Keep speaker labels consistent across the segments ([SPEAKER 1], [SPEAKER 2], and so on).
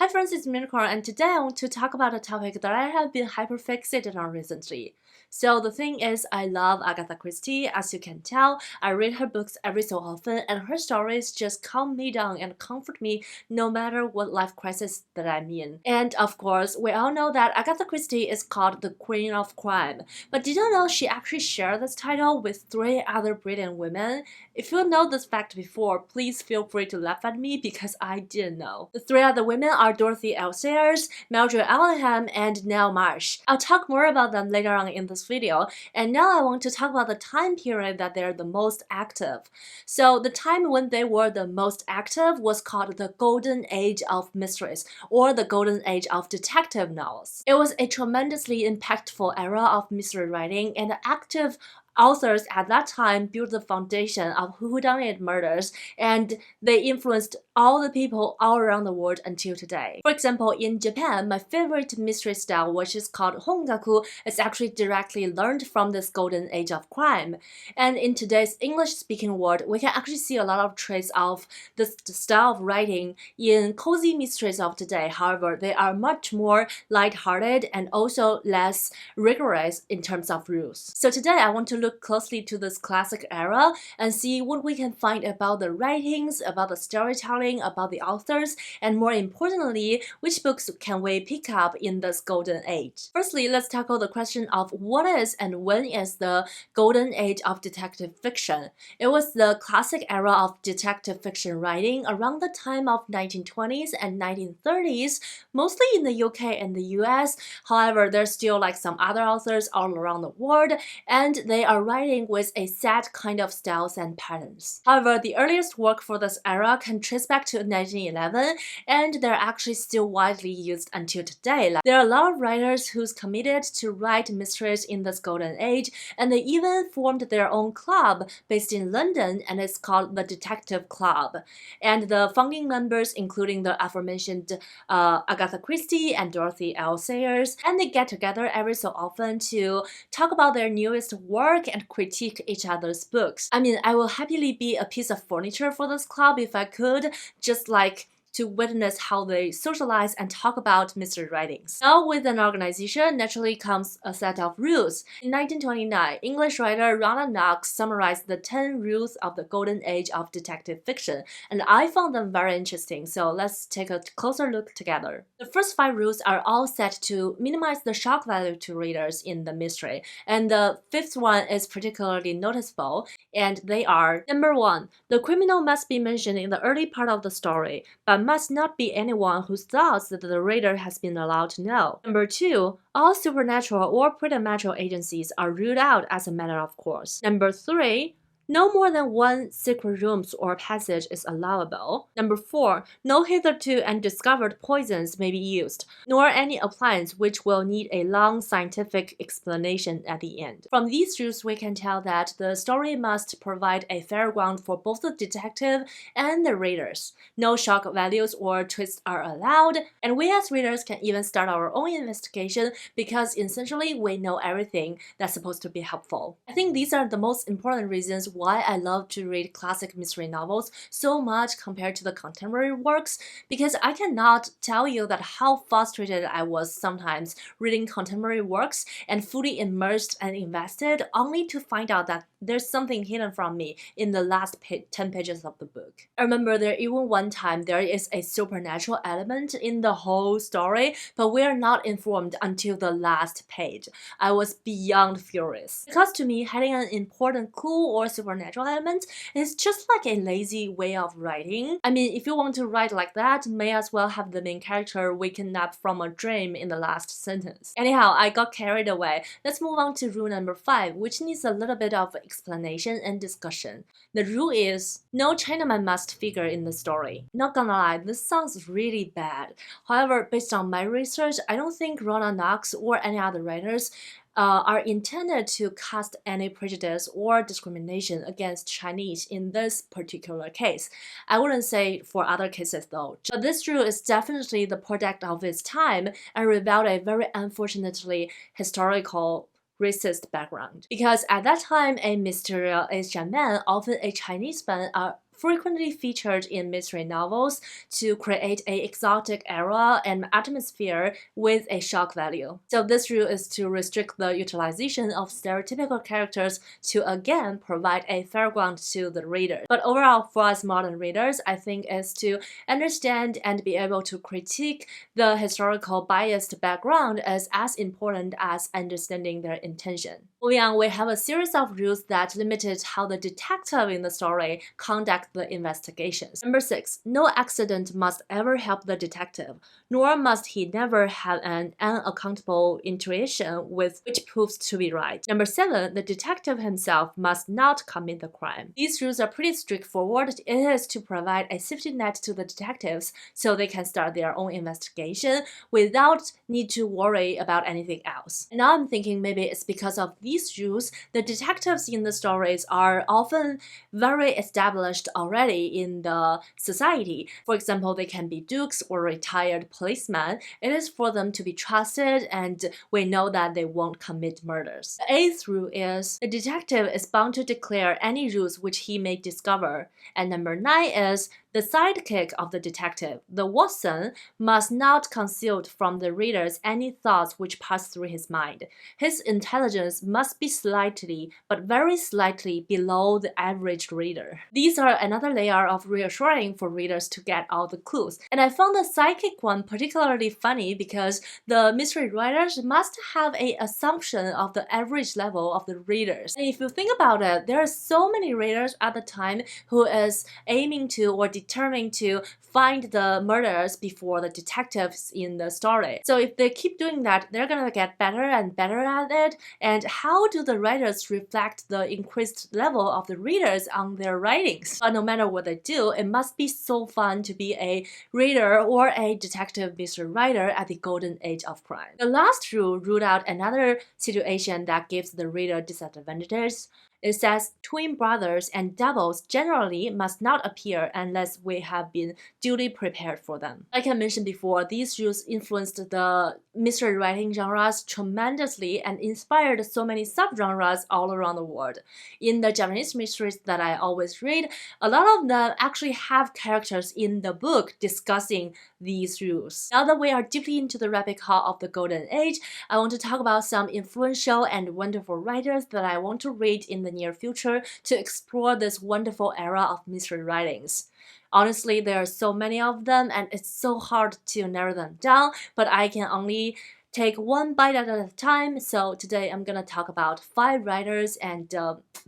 [SPEAKER 1] Hi friends, it's Miracle, and today I want to talk about a topic that I have been hyperfixated on recently. So the thing is, I love Agatha Christie. As you can tell, I read her books every so often, and her stories just calm me down and comfort me no matter what life crisis that I'm in. And of course, we all know that Agatha Christie is called the Queen of Crime. But did you know she actually shared this title with 3 other brilliant women? If you know this fact before, please feel free to laugh at me because I didn't know. The 3 other women are Dorothy L Sayers, Margery Allingham, and Ngaio Marsh. I'll talk more about them later on in this video, and now I want to talk about the time period that they're the most active. So the time when they were the most active was called the Golden Age of Mysteries, or the Golden Age of Detective Novels. It was a tremendously impactful era of mystery writing, and the active authors at that time built the foundation of whodunit murders, and they influenced all the people all around the world until today. For example, in Japan, my favorite mystery style, which is called hongaku, is actually directly learned from this golden age of crime. And in today's English-speaking world, we can actually see a lot of traits of this style of writing in cozy mysteries of today. However, they are much more lighthearted and also less rigorous in terms of rules. So today I want to look closely to this classic era and see what we can find about the writings, about the storytelling, about the authors, and more importantly, which books can we pick up in this golden age. Firstly, let's tackle the question of what is and when is the golden age of detective fiction. It was the classic era of detective fiction writing around the time of 1920s and 1930s, mostly in the UK and the US. However, there's still like some other authors all around the world, and they are writing with a set kind of styles and patterns. However, the earliest work for this era can trace back to 1911, and they're actually still widely used until today. There are a lot of writers who's committed to write mysteries in this golden age, and they even formed their own club based in London, and it's called the Detective Club. And the founding members including the aforementioned Agatha Christie and Dorothy L Sayers, and they get together every so often to talk about their newest work and critique each other's books. I mean, I will happily be a piece of furniture for this club if I could, just like to witness how they socialize and talk about mystery writings. Now, with an organization, naturally comes a set of rules. In 1929, English writer Ronald Knox summarized the 10 rules of the golden age of detective fiction, and I found them very interesting, so let's take a closer look together. The first 5 rules are all set to minimize the shock value to readers in the mystery, and the 5th one is particularly noticeable, and they are: Number 1, the criminal must be mentioned in the early part of the story, but must not be anyone whose thoughts that the reader has been allowed to know. Number 2, all supernatural or preternatural agencies are ruled out as a matter of course. Number 3, no more than 1 secret room or passage is allowable. Number 4, no hitherto undiscovered poisons may be used, nor any appliance which will need a long scientific explanation at the end. From these rules, we can tell that the story must provide a fair ground for both the detective and the readers. No shock values or twists are allowed, and we as readers can even start our own investigation because essentially we know everything that's supposed to be helpful. I think these are the most important reasons why I love to read classic mystery novels so much compared to the contemporary works, because I cannot tell you that how frustrated I was sometimes reading contemporary works and fully immersed and invested only to find out that there's something hidden from me in the last 10 pages of the book. I remember there even one time there is a supernatural element in the whole story, but we are not informed until the last page. I was beyond furious. Because to me, hiding an important clue or supernatural element is just like a lazy way of writing. I mean, if you want to write like that, may as well have the main character waking up from a dream in the last sentence. Anyhow, I got carried away. Let's move on to rule number 5, which needs a little bit of explanation and discussion. The rule is, no Chinaman must figure in the story. Not gonna lie, this sounds really bad. However, based on my research, I don't think Ronald Knox or any other writers are intended to cast any prejudice or discrimination against Chinese in this particular case. I wouldn't say for other cases though. But this rule is definitely the product of its time and revealed a very unfortunately historical racist background. Because at that time, a mysterious Asian man, often a Chinese man, frequently featured in mystery novels to create an exotic era and atmosphere with a shock value. So this rule is to restrict the utilization of stereotypical characters to again provide a fair ground to the reader. But overall, for us modern readers, I think is to understand and be able to critique the historical biased background is as important as understanding their intention. Moving on, we have a series of rules that limited how the detective in the story conduct the investigations. Number 6, no accident must ever help the detective, nor must he never have an unaccountable intuition with which proves to be right. Number 7, the detective himself must not commit the crime. These rules are pretty straightforward. It is to provide a safety net to the detectives so they can start their own investigation without need to worry about anything else. And now I'm thinking maybe it's because of these rules, the detectives in the stories are often very established already in the society. For example, they can be dukes or retired policemen. It is for them to be trusted and we know that they won't commit murders. The 8th rule is the detective is bound to declare any rules which he may discover. And number 9 is the sidekick of the detective, the Watson, must not conceal from the readers any thoughts which pass through his mind. His intelligence must be slightly, but very slightly below the average reader. These are another layer of reassuring for readers to get all the clues. And I found the psychic one particularly funny because the mystery writers must have an assumption of the average level of the readers. And if you think about it, there are so many readers at the time who is aiming to or determined to find the murderers before the detectives in the story. So if they keep doing that, they're gonna get better and better at it. And how do the writers reflect the increased level of the readers on their writings? But no matter what they do, it must be so fun to be a reader or a detective mystery writer at the golden age of crime. The last rule ruled out another situation that gives the reader disadvantages. It says twin brothers and doubles generally must not appear unless we have been duly prepared for them. Like I mentioned before, these rules influenced the mystery writing genres tremendously and inspired so many subgenres all around the world. In the Japanese mysteries that I always read, a lot of them actually have characters in the book discussing these rules. Now that we are deeply into the rabbit hole of the golden age, I want to talk about some influential and wonderful writers that I want to read in the near future to explore this wonderful era of mystery writings. Honestly, there are so many of them and it's so hard to narrow them down, but I can only take one bite at a time. So today I'm gonna talk about 5 writers and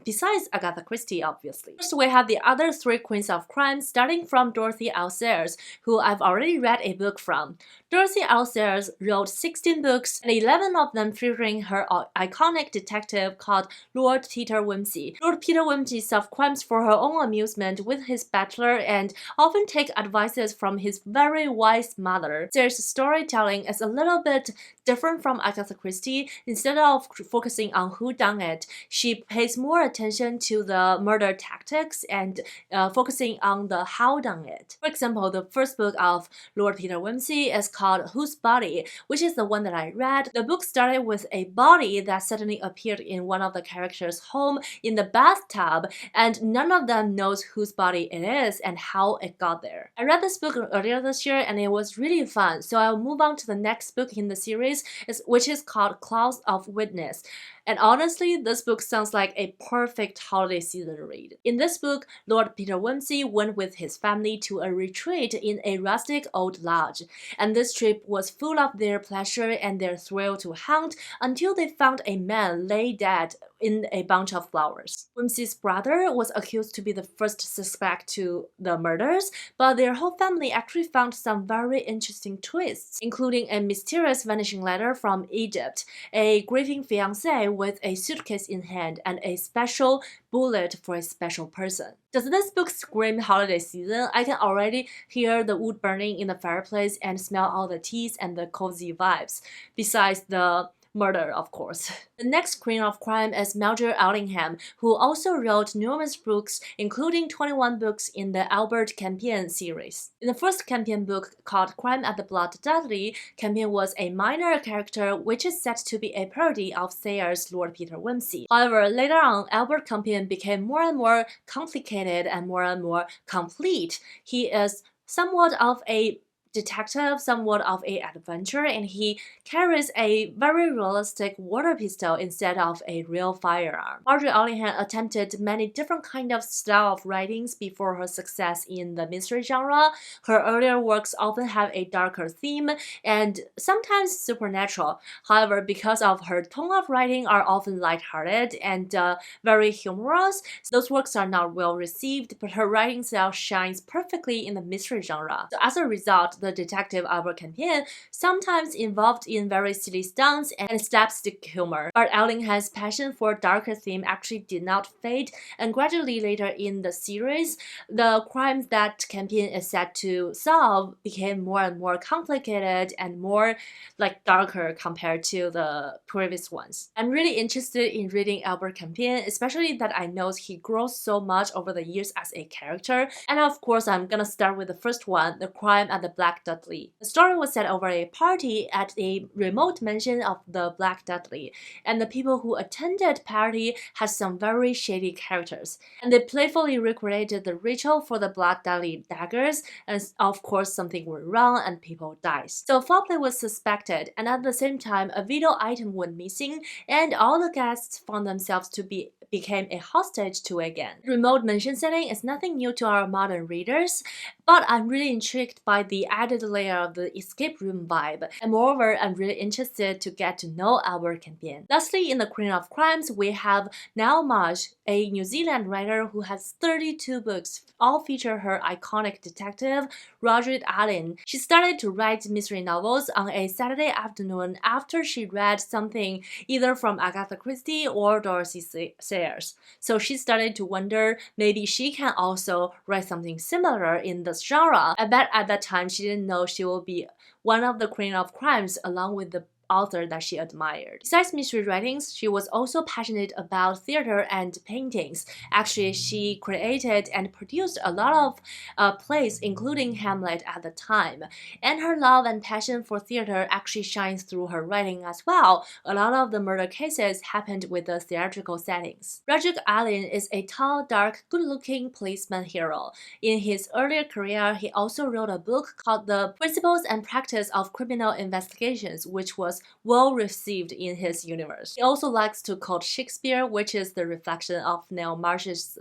[SPEAKER 1] besides Agatha Christie, obviously. First, we have the other 3 queens of crime, starting from Dorothy L Sayers, who I've already read a book from. Dorothy L Sayers wrote 16 books, and 11 of them featuring her iconic detective called Lord Peter Wimsey. Lord Peter Wimsey solved crimes for her own amusement with his butler and often take advices from his very wise mother. Sayers' storytelling is a little bit different from Agatha Christie. Instead of focusing on who done it, she pays more attention to the murder tactics and focusing on the how done it. For example, the first book of Lord Peter Wimsey is called Whose Body, which is the one that I read. The book started with a body that suddenly appeared in one of the characters' home in the bathtub, and none of them knows whose body it is and how it got there. I read this book earlier this year and it was really fun, so I'll move on to the next book in the series, which is called Clouds of Witness. And honestly, this book sounds like a perfect holiday season read. In this book, Lord Peter Wimsey went with his family to a retreat in a rustic old lodge, and this trip was full of their pleasure and their thrill to hunt until they found a man lay dead in a bunch of flowers. Wimsey's brother was accused to be the first suspect to the murders, but their whole family actually found some very interesting twists, including a mysterious vanishing letter from Egypt, a grieving fiancé with a suitcase in hand, and a special bullet for a special person. Does this book scream holiday season? I can already hear the wood burning in the fireplace and smell all the teas and the cozy vibes. Besides the murder, of course. The next queen of crime is Margery Allingham, who also wrote numerous books, including 21 books in the Albert Campion series. In the first Campion book, called Crime at the Blood Dudley, Campion was a minor character which is said to be a parody of Sayers' Lord Peter Wimsey. However, later on, Albert Campion became more and more complicated and more complete. He is somewhat of a detective, somewhat of an adventurer, and he carries a very realistic water pistol instead of a real firearm. Margery Allingham attempted many different kind of style of writings before her success in the mystery genre. Her earlier works often have a darker theme and sometimes supernatural. However, because of her tone of writing are often lighthearted and very humorous, those works are not well received, but her writing style shines perfectly in the mystery genre. So as a result, the detective Albert Campion sometimes involved in very silly stunts and slapstick humor. But Allingham's passion for darker theme actually did not fade, and gradually later in the series, the crimes that Campion is set to solve became more and more complicated and more darker compared to the previous ones. I'm really interested in reading Albert Campion, especially that I know he grows so much over the years as a character. And of course, I'm gonna start with the first one, The Crime at the Black Dudley. The story was set over a party at a remote mansion of the Black Dudley, and the people who attended the party had some very shady characters, and they playfully recreated the ritual for the Black Dudley daggers, and of course something went wrong and people died. So foul play was suspected, and at the same time a vital item went missing, and all the guests found themselves to became a hostage to a gang. Remote mansion setting is nothing new to our modern readers, but I'm really intrigued by the added layer of the escape room vibe, and moreover, I'm really interested to get to know Albert Campion. Lastly, in the Queen of Crimes, we have Ngaio Marsh, a New Zealand writer who has 32 books, all feature her iconic detective, Margery Allingham. She started to write mystery novels on a Saturday afternoon after she read something either from Agatha Christie or Dorothy Sayers. So she started to wonder maybe she can also write something similar in this genre. I bet at that time she didn't know she will be one of the Queen of Crimes along with the author that she admired. Besides mystery writings, she was also passionate about theater and paintings. Actually, she created and produced a lot of plays, including Hamlet at the time. And her love and passion for theater actually shines through her writing as well. A lot of the murder cases happened with the theatrical settings. Margery Allingham is a tall, dark, good-looking policeman hero. In his earlier career, he also wrote a book called The Principles and Practice of Criminal Investigations, which was well received in his universe. He also likes to quote Shakespeare, which is the reflection of Ngaio Marsh's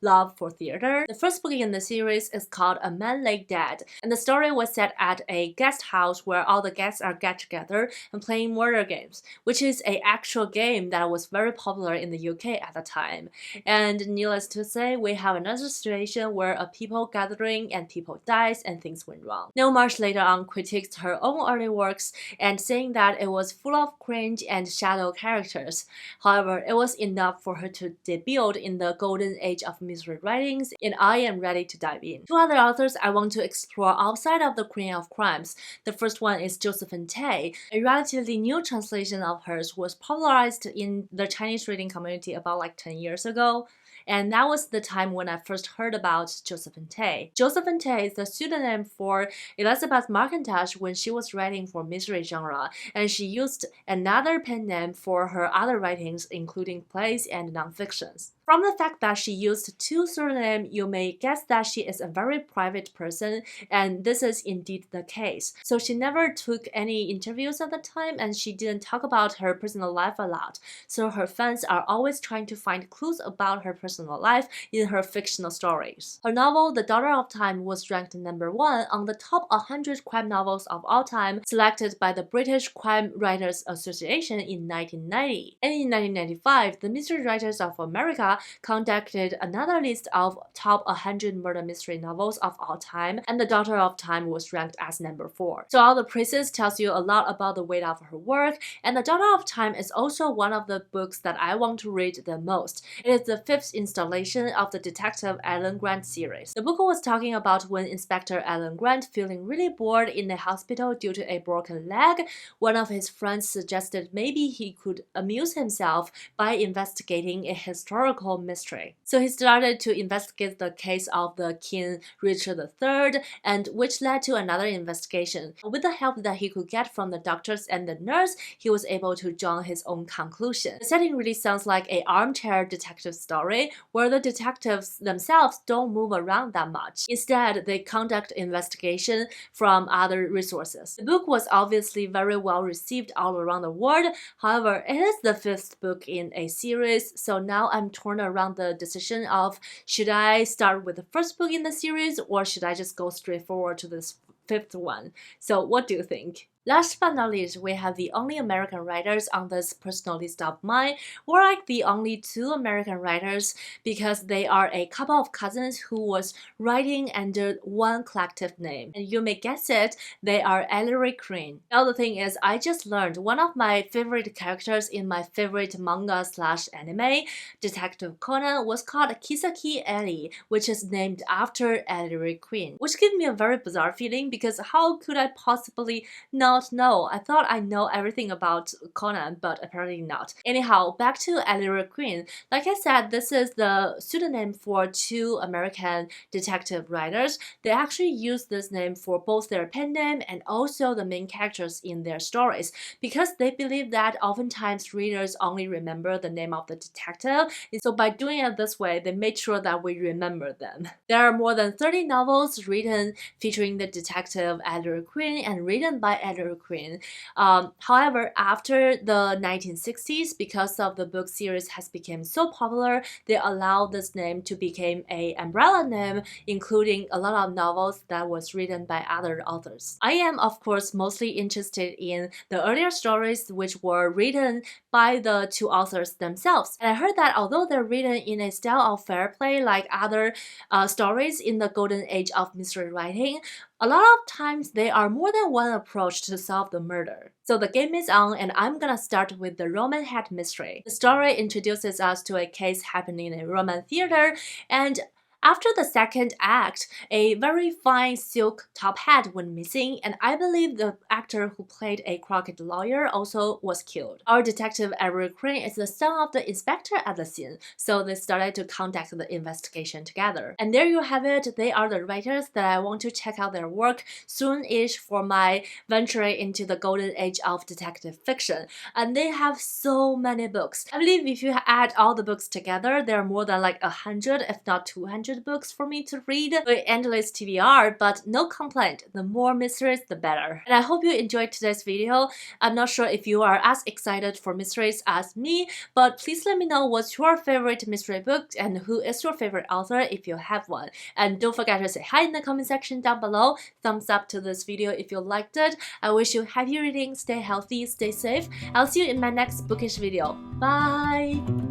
[SPEAKER 1] love for theater. The first book in the series is called A Man Lay Dead, and the story was set at a guest house where all the guests are get together and playing murder games, which is an actual game that was very popular in the UK at the time. And needless to say, we have another situation where a people gathering and people dies and things went wrong. Ngaio Marsh later on critiqued her own early works and saying that it was full of cringe and shadow characters. However, it was enough for her to debut in the golden age of mystery writings, and I am ready to dive in. Two other authors I want to explore outside of the Queen of Crimes. The first one is Josephine Tey. A relatively new translation of hers was popularized in the Chinese reading community about 10 years ago. And that was the time when I first heard about Josephine Tey. Josephine Tey is the pseudonym for Elizabeth Mackintosh when she was writing for mystery genre, and she used another pen name for her other writings, including plays and nonfictions. From the fact that she used two pseudonyms, you may guess that she is a very private person, and this is indeed the case. So she never took any interviews at the time, and she didn't talk about her personal life a lot. So her fans are always trying to find clues about her personal life in her fictional stories. Her novel, The Daughter of Time, was ranked #1 on the top 100 crime novels of all time, selected by the British Crime Writers Association in 1990. And in 1995, the Mystery Writers of America conducted another list of top 100 murder mystery novels of all time, and The Daughter of Time was ranked as number 4. So all the praises tells you a lot about the weight of her work, and The Daughter of Time is also one of the books that I want to read the most. It is the 5th installation of the Detective Alan Grant series. The book was talking about when Inspector Alan Grant, feeling really bored in the hospital due to a broken leg, one of his friends suggested maybe he could amuse himself by investigating a historical mystery. So he started to investigate the case of the King Richard III, and which led to another investigation. With the help that he could get from the doctors and the nurse, he was able to draw his own conclusion. The setting really sounds like an armchair detective story where the detectives themselves don't move around that much. Instead, they conduct investigation from other resources. The book was obviously very well received all around the world. However, it is the 5th book in a series, so now I'm torn around the decision of should I start with the first book in the series or should I just go straight forward to this 5th one? So what do you think? Last but not least, we have the only American writers on this personal list of mine, or like the only 2 American writers because they are a couple of cousins who was writing under one collective name. And you may guess it, they are Ellery Queen. Now the thing is, I just learned one of my favorite characters in my favorite manga/anime, Detective Conan, was called Kisaki Ellie, which is named after Ellery Queen, which gave me a very bizarre feeling because how could I possibly not know? I thought I know everything about Conan, but apparently not. Anyhow, back to Ellery Queen. Like I said, this is the pseudonym for 2 American detective writers. They actually use this name for both their pen name and also the main characters in their stories because they believe that oftentimes readers only remember the name of the detective. And so by doing it this way, they made sure that we remember them. There are more than 30 novels written featuring the detective Ellery Queen and written by Ellery Queen. However, after the 1960s, because of the book series has become so popular, they allowed this name to become an umbrella name, including a lot of novels that was written by other authors. I am, of course, mostly interested in the earlier stories which were written by the 2 authors themselves. And I heard that although they're written in a style of fair play like other stories in the golden age of mystery writing, a lot of times there are more than one approach to solve the murder. So the game is on and I'm gonna start with the Roman Hat mystery. The story introduces us to a case happening in a Roman theater, and after the 2nd act, a very fine silk top hat went missing, and I believe the actor who played a crooked lawyer also was killed. Our detective Ellery Queen is the son of the inspector at the scene, so they started to conduct the investigation together. And there you have it, they are the writers that I want to check out their work soon-ish for my venture into the golden age of detective fiction. And they have so many books. I believe if you add all the books together, there are more than like 100, if not 200 books for me to read. Endless TBR, but no complaint. The more mysteries, the better. And I hope you enjoyed today's video. I'm not sure if you are as excited for mysteries as me, but please let me know what's your favorite mystery book and who is your favorite author if you have one. And don't forget to say hi in the comment section down below. Thumbs up to this video if you liked it. I wish you happy reading, stay healthy, stay safe. I'll see you in my next bookish video. Bye!